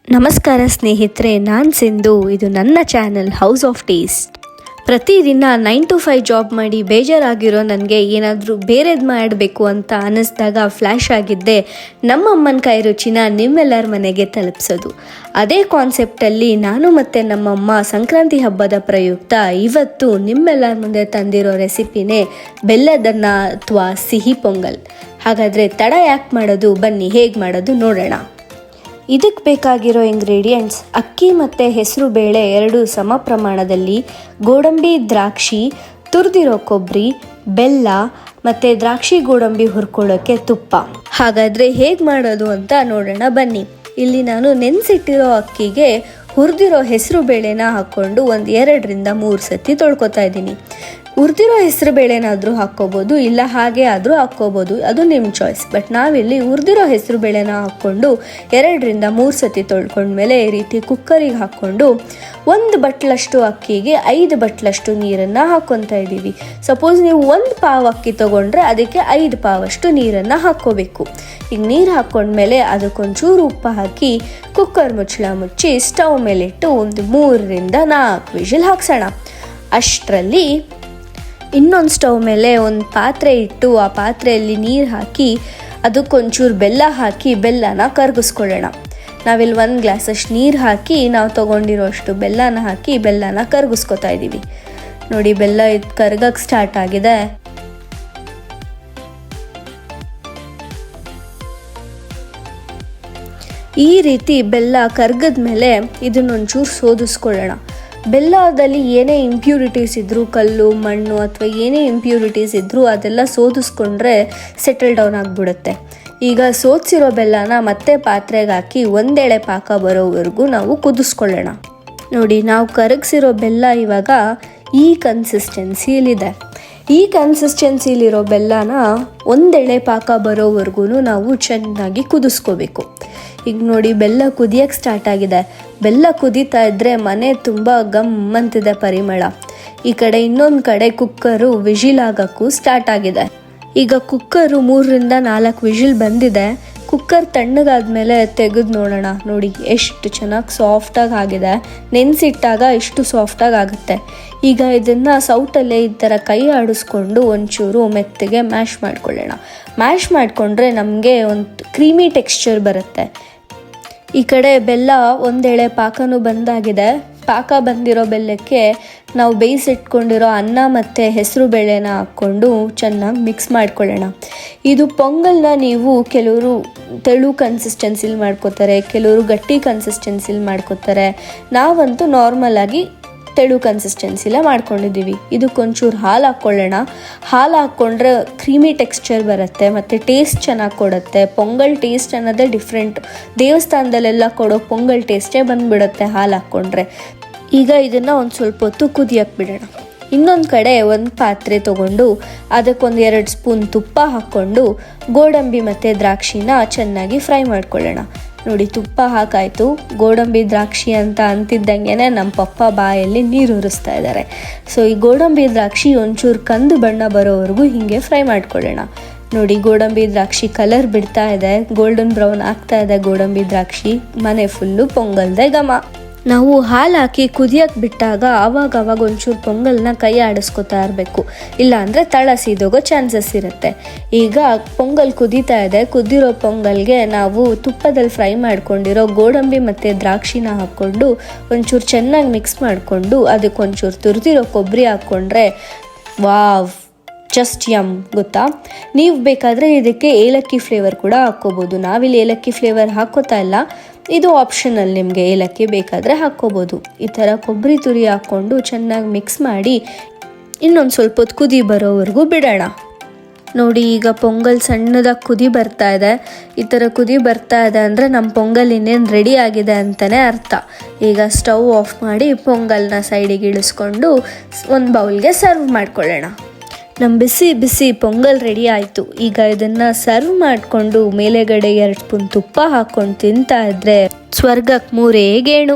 ನಮಸ್ಕಾರ ಸ್ನೇಹಿತರೆ, ನಾನು ಸಿಂಧು. ಇದು ನನ್ನ ಚಾನಲ್ ಹೌಸ್ ಆಫ್ ಟೇಸ್ಟ್. ಪ್ರತಿದಿನ 9 to 5 ಜಾಬ್ ಮಾಡಿ ಬೇಜಾರಾಗಿರೋ ನನಗೆ ಏನಾದರೂ ಬೇರೆದು ಮಾಡಬೇಕು ಅಂತ ಅನ್ನಿಸ್ದಾಗ ಫ್ಲ್ಯಾಶ್ ಆಗಿದ್ದೆ ನಮ್ಮಮ್ಮನ ಕೈ ರುಚಿನ ನಿಮ್ಮೆಲ್ಲರ ಮನೆಗೆ ತಲುಪಿಸೋದು. ಅದೇ ಕಾನ್ಸೆಪ್ಟಲ್ಲಿ ನಾನು ಮತ್ತು ನಮ್ಮಮ್ಮ ಸಂಕ್ರಾಂತಿ ಹಬ್ಬದ ಪ್ರಯುಕ್ತ ಇವತ್ತು ನಿಮ್ಮೆಲ್ಲರ ಮುಂದೆ ತಂದಿರೋ ರೆಸಿಪಿನೇ ಬೆಲ್ಲದನ್ನ ಅಥವಾ ಸಿಹಿ ಪೊಂಗಲ್. ಹಾಗಾದರೆ ತಡ ಯಾಕೆ ಮಾಡೋದು, ಬನ್ನಿ ಹೇಗೆ ಮಾಡೋದು ನೋಡೋಣ. ಇದಕ್ಕೆ ಬೇಕಾಗಿರೋ ಇಂಗ್ರೀಡಿಯೆಂಟ್ಸ್: ಅಕ್ಕಿ ಮತ್ತು ಹೆಸರು ಬೇಳೆ 2 ಸಮ ಪ್ರಮಾಣದಲ್ಲಿ, ಗೋಡಂಬಿ, ದ್ರಾಕ್ಷಿ, ತುರಿದಿರೋ ಕೊಬ್ಬರಿ, ಬೆಲ್ಲ ಮತ್ತು ದ್ರಾಕ್ಷಿ ಗೋಡಂಬಿ ಹುರ್ಕೊಳ್ಳೋಕ್ಕೆ ತುಪ್ಪ. ಹಾಗಾದರೆ ಹೇಗೆ ಮಾಡೋದು ಅಂತ ನೋಡೋಣ ಬನ್ನಿ. ಇಲ್ಲಿ ನಾನು ನೆನೆಸಿಟ್ಟಿರೋ ಅಕ್ಕಿಗೆ ಹುರಿದಿರೋ ಹೆಸರು ಬೇಳೆನ ಹಾಕ್ಕೊಂಡು 2 ರಿಂದ 3 ಸತಿ ತೊಳ್ಕೊತಾ ಇದ್ದೀನಿ. ಹುರಿದಿರೋ ಹೆಸರು ಬೇಳೆನಾದರೂ ಹಾಕ್ಕೋಬೋದು, ಇಲ್ಲ ಹಾಗೆ ಆದರೂ ಹಾಕ್ಕೋಬೋದು, ಅದು ನಿಮ್ಮ ಚಾಯ್ಸ್. ಬಟ್ ನಾವಿಲ್ಲಿ ಹುರಿದಿರೋ ಹೆಸರು ಬೇಳೆನ ಹಾಕ್ಕೊಂಡು 2 ರಿಂದ 3 ಸತಿ ತೊಳ್ಕೊಂಡ್ಮೇಲೆ ಈ ರೀತಿ ಕುಕ್ಕರಿಗೆ ಹಾಕ್ಕೊಂಡು 1 ಬಟ್ಲಷ್ಟು ಅಕ್ಕಿಗೆ 5 ಬಟ್ಲಷ್ಟು ನೀರನ್ನು ಹಾಕ್ಕೊತಾ ಇದ್ದೀವಿ. ಸಪೋಸ್ ನೀವು 1 ಪಾವ್ ಅಕ್ಕಿ ತೊಗೊಂಡ್ರೆ ಅದಕ್ಕೆ 5 ಪಾವಷ್ಟು ನೀರನ್ನು ಹಾಕ್ಕೋಬೇಕು. ಈಗ ನೀರು ಹಾಕ್ಕೊಂಡ್ಮೇಲೆ ಅದಕ್ಕೊಂಚೂರು ಉಪ್ಪು ಹಾಕಿ ಕುಕ್ಕರ್ ಮುಚ್ಚಳ ಮುಚ್ಚಿ ಸ್ಟವ್ ಮೇಲಿಟ್ಟು 3 ರಿಂದ 4 ವಿಷಲ್ ಹಾಕ್ಸೋಣ. ಅಷ್ಟರಲ್ಲಿ ಇನ್ನೊಂದು ಸ್ಟವ್ ಮೇಲೆ ಒಂದು ಪಾತ್ರೆ ಇಟ್ಟು ಆ ಪಾತ್ರೆಯಲ್ಲಿ ನೀರು ಹಾಕಿ ಅದಕ್ಕೊಂಚೂರು ಬೆಲ್ಲ ಹಾಕಿ ಬೆಲ್ಲನ ಕರಗಿಸ್ಕೊಳ್ಳೋಣ. ನಾವಿಲ್ಲಿ 1 ಗ್ಲಾಸಷ್ಟು ನೀರು ಹಾಕಿ ನಾವು ತೊಗೊಂಡಿರೋಷ್ಟು ಬೆಲ್ಲನ ಹಾಕಿ ಬೆಲ್ಲನ ಕರಗಿಸ್ಕೊತಾ ಇದ್ದೀವಿ. ನೋಡಿ, ಬೆಲ್ಲ ಕರಗಕ್ಕೆ ಸ್ಟಾರ್ಟ್ ಆಗಿದೆ. ಈ ರೀತಿ ಬೆಲ್ಲ ಕರಗದ ಮೇಲೆ ಇದನ್ನೊಂಚೂರು ಸೋದಿಸ್ಕೊಳ್ಳೋಣ. ಬೆಲ್ಲದಲ್ಲಿ ಏನೇ ಇಂಪ್ಯೂರಿಟೀಸ್ ಇದ್ದರೂ, ಕಲ್ಲು ಮಣ್ಣು ಅಥವಾ ಏನೇ ಇಂಪ್ಯೂರಿಟೀಸ್ ಇದ್ದರೂ ಅದೆಲ್ಲ ಸೋದಿಸ್ಕೊಂಡ್ರೆ ಸೆಟಲ್ ಡೌನ್ ಆಗಿಬಿಡುತ್ತೆ. ಈಗ ಸೋದಿಸಿರೋ ಬೆಲ್ಲನ ಮತ್ತೆ ಪಾತ್ರೆಗೆ ಹಾಕಿ 1 ಎಳೆ ಪಾಕ ಬರೋವರೆಗೂ ನಾವು ಕುದಿಸ್ಕೊಳ್ಳೋಣ. ನೋಡಿ, ನಾವು ಕರಗಿಸಿರೋ ಬೆಲ್ಲ ಇವಾಗ ಈ ಕನ್ಸಿಸ್ಟೆನ್ಸಿಲಿದೆ. ಈ ಕನ್ಸಿಸ್ಟೆನ್ಸಿಲಿರೋ ಬೆಲ್ಲನ 1 ಎಳೆ ಪಾಕ ಬರೋವರೆಗೂ ನಾವು ಚೆನ್ನಾಗಿ ಕುದಿಸ್ಕೋಬೇಕು. ಈಗ ನೋಡಿ, ಬೆಲ್ಲ ಕುದಿಯೋಕ್ಕೆ ಸ್ಟಾರ್ಟ್ ಆಗಿದೆ. ಬೆಲ್ಲ ಕುದೀತಾ ಇದ್ದರೆ ಮನೆ ತುಂಬ ಗಮ್ಮಂತಿದೆ ಪರಿಮಳ. ಈ ಕಡೆ ಇನ್ನೊಂದು ಕಡೆ ಕುಕ್ಕರು ವಿಜಿಲ್ ಆಗೋಕ್ಕೂ ಸ್ಟಾರ್ಟ್ ಆಗಿದೆ. ಈಗ ಕುಕ್ಕರು 3 ರಿಂದ 4 ವಿಜಿಲ್ ಬಂದಿದೆ. ಕುಕ್ಕರ್ ತಣ್ಣಗಾದ್ಮೇಲೆ ತೆಗೆದು ನೋಡೋಣ. ನೋಡಿ, ಎಷ್ಟು ಚೆನ್ನಾಗಿ ಸಾಫ್ಟಾಗಿ ಆಗಿದೆ. ನೆನೆಸಿಟ್ಟಾಗ ಇಷ್ಟು ಸಾಫ್ಟಾಗಿ ಆಗುತ್ತೆ. ಈಗ ಇದನ್ನು ಸೌಟಲ್ಲೇ ಈ ಥರ ಕೈ ಆಡಿಸ್ಕೊಂಡು ಒಂಚೂರು ಮೆತ್ತಗೆ ಮ್ಯಾಶ್ ಮಾಡ್ಕೊಳ್ಳೋಣ. ಮ್ಯಾಶ್ ಮಾಡಿಕೊಂಡ್ರೆ ನಮಗೆ ಒಂದು ಕ್ರೀಮಿ ಟೆಕ್ಸ್ಚರ್ ಬರುತ್ತೆ. ಈ ಕಡೆ ಬೆಲ್ಲ 1 ಎಳೆ ಪಾಕನೂ ಬಂದಾಗಿದೆ. ಪಾಕ ಬಂದಿರೋ ಬೆಲ್ಲಕ್ಕೆ ನಾವು ಬೇಯಿಸಿಟ್ಕೊಂಡಿರೋ ಅನ್ನ ಮತ್ತು ಹೆಸರು ಬೇಳೆನ ಹಾಕ್ಕೊಂಡು ಚೆನ್ನಾಗಿ ಮಿಕ್ಸ್ ಮಾಡ್ಕೊಳ್ಳೋಣ. ಇದು ಪೊಂಗಲ್ನ ನೀವು ಕೆಲವರು ತೆಳು ಕನ್ಸಿಸ್ಟೆನ್ಸಿಲಿ ಮಾಡ್ಕೋತಾರೆ, ಕೆಲವರು ಗಟ್ಟಿ ಕನ್ಸಿಸ್ಟೆನ್ಸಿಲಿ ಮಾಡ್ಕೋತಾರೆ. ನಾವಂತೂ ನಾರ್ಮಲಾಗಿ ತೆಳು ಕನ್ಸಿಸ್ಟೆನ್ಸಿಲೇ ಮಾಡ್ಕೊಂಡಿದ್ದೀವಿ. ಇದಕ್ಕೊಂಚೂರು ಹಾಲು ಹಾಕ್ಕೊಳ್ಳೋಣ. ಹಾಲು ಹಾಕ್ಕೊಂಡ್ರೆ ಕ್ರೀಮಿ ಟೆಕ್ಸ್ಚರ್ ಬರುತ್ತೆ ಮತ್ತು ಟೇಸ್ಟ್ ಚೆನ್ನಾಗಿ ಕೊಡುತ್ತೆ. ಪೊಂಗಲ್ ಟೇಸ್ಟ್ ಅನ್ನೋದೇ ಡಿಫ್ರೆಂಟ್. ದೇವಸ್ಥಾನದಲ್ಲೆಲ್ಲ ಕೊಡೋ ಪೊಂಗಲ್ ಟೇಸ್ಟೇ ಬಂದುಬಿಡುತ್ತೆ ಹಾಲು ಹಾಕ್ಕೊಂಡ್ರೆ. ಈಗ ಇದನ್ನು ಒಂದು ಸ್ವಲ್ಪ ಹೊತ್ತು ಕುದಿಯಕ್ಕೆ ಬಿಡೋಣ. ಇನ್ನೊಂದು ಕಡೆ ಒಂದು ಪಾತ್ರೆ ತೊಗೊಂಡು ಅದಕ್ಕೊಂದು 2 ಸ್ಪೂನ್ ತುಪ್ಪ ಹಾಕ್ಕೊಂಡು ಗೋಡಂಬಿ ಮತ್ತು ದ್ರಾಕ್ಷಿನ ಚೆನ್ನಾಗಿ ಫ್ರೈ ಮಾಡ್ಕೊಳ್ಳೋಣ. ನೋಡಿ, ತುಪ್ಪ ಹಾಕಾಯಿತು. ಗೋಡಂಬಿ ದ್ರಾಕ್ಷಿ ಅಂತ ಅಂತಿದ್ದಂಗೆ ನಮ್ಮ ಪಪ್ಪ ಬಾಯಲ್ಲಿ ನೀರು ಉರಿಸ್ತಾ ಇದ್ದಾರೆ. ಸೊ ಈ ಗೋಡಂಬಿ ದ್ರಾಕ್ಷಿ ಒಂಚೂರು ಕಂದು ಬಣ್ಣ ಬರೋವರೆಗೂ ಹೀಗೆ ಫ್ರೈ ಮಾಡ್ಕೊಳ್ಳೋಣ. ನೋಡಿ, ಗೋಡಂಬಿ ದ್ರಾಕ್ಷಿ ಕಲರ್ ಬಿಡ್ತಾ ಇದೆ, ಗೋಲ್ಡನ್ ಬ್ರೌನ್ ಆಗ್ತಾ ಇದೆ ಗೋಡಂಬಿ ದ್ರಾಕ್ಷಿ. ಮನೆ ಫುಲ್ಲು ಪೊಂಗಲ್ದೆ ಘಮ. ನಾವು ಹಾಲು ಹಾಕಿ ಕುದಿಯೋಕ್ಕೆ ಬಿಟ್ಟಾಗ ಆವಾಗ ಒಂಚೂರು ಪೊಂಗಲ್ನ ಕೈ ಆಡಿಸ್ಕೊತಾ ಇರಬೇಕು, ಇಲ್ಲಾಂದರೆ ತಳ ಸೀದೋಗೋ ಚಾನ್ಸಸ್ ಇರುತ್ತೆ. ಈಗ ಪೊಂಗಲ್ ಕುದೀತಾ ಇದೆ. ಕುದಿರೋ ಪೊಂಗಲ್ಗೆ ನಾವು ತುಪ್ಪದಲ್ಲಿ ಫ್ರೈ ಮಾಡ್ಕೊಂಡಿರೋ ಗೋಡಂಬಿ ಮತ್ತು ದ್ರಾಕ್ಷಿನ ಹಾಕ್ಕೊಂಡು ಒಂಚೂರು ಚೆನ್ನಾಗಿ ಮಿಕ್ಸ್ ಮಾಡಿಕೊಂಡು ಅದಕ್ಕೊಂಚೂರು ತುರಿದಿರೋ ಕೊಬ್ಬರಿ ಹಾಕ್ಕೊಂಡ್ರೆ ವಾವ್, ಜಸ್ಟ್ ಯಮ್. ಗೊತ್ತಾ? ನೀವು ಬೇಕಾದರೆ ಇದಕ್ಕೆ ಏಲಕ್ಕಿ ಫ್ಲೇವರ್ ಕೂಡ ಹಾಕ್ಕೋಬೋದು. ನಾವಿಲ್ಲಿ ಏಲಕ್ಕಿ ಫ್ಲೇವರ್ ಹಾಕ್ಕೋತಾ ಇಲ್ಲ, ಇದು ಆಪ್ಷನಲ್. ನಿಮಗೆ ಏಲಕ್ಕಿ ಬೇಕಾದರೆ ಹಾಕ್ಕೋಬೋದು. ಈ ಥರ ಕೊಬ್ಬರಿ ತುರಿ ಹಾಕ್ಕೊಂಡು ಚೆನ್ನಾಗಿ ಮಿಕ್ಸ್ ಮಾಡಿ ಇನ್ನೊಂದು ಸ್ವಲ್ಪ ಹೊತ್ತು ಕುದಿ ಬರೋವರೆಗೂ ಬಿಡೋಣ. ನೋಡಿ, ಈಗ ಪೊಂಗಲ್ ಸಣ್ಣದಾಗಿ ಕುದಿ ಬರ್ತಾ ಇದೆ. ಈ ಥರ ಕುದಿ ಬರ್ತಾ ಇದೆ ಅಂದರೆ ನಮ್ಮ ಪೊಂಗಲ್ ಇನ್ನೇನು ರೆಡಿ ಆಗಿದೆ ಅಂತಲೇ ಅರ್ಥ. ಈಗ ಸ್ಟವ್ ಆಫ್ ಮಾಡಿ ಪೊಂಗಲ್ನ ಸೈಡಿಗೆ ಇಳಿಸ್ಕೊಂಡು ಒಂದು ಬೌಲ್ಗೆ ಸರ್ವ್ ಮಾಡ್ಕೊಳ್ಳೋಣ. ನಮ್ಮ ಬಿಸಿ ಬಿಸಿ ಪೊಂಗಲ್ ರೆಡಿ ಆಯಿತು. ಈಗ ಇದನ್ನು ಸರ್ವ್ ಮಾಡಿಕೊಂಡು ಮೇಲೆಗಡೆ 2 ಸ್ಪೂನ್ ತುಪ್ಪ ಹಾಕ್ಕೊಂಡು ತಿಂತಾ ಇದ್ದರೆ ಸ್ವರ್ಗಕ್ಕೆ 3 ಗೇಣು.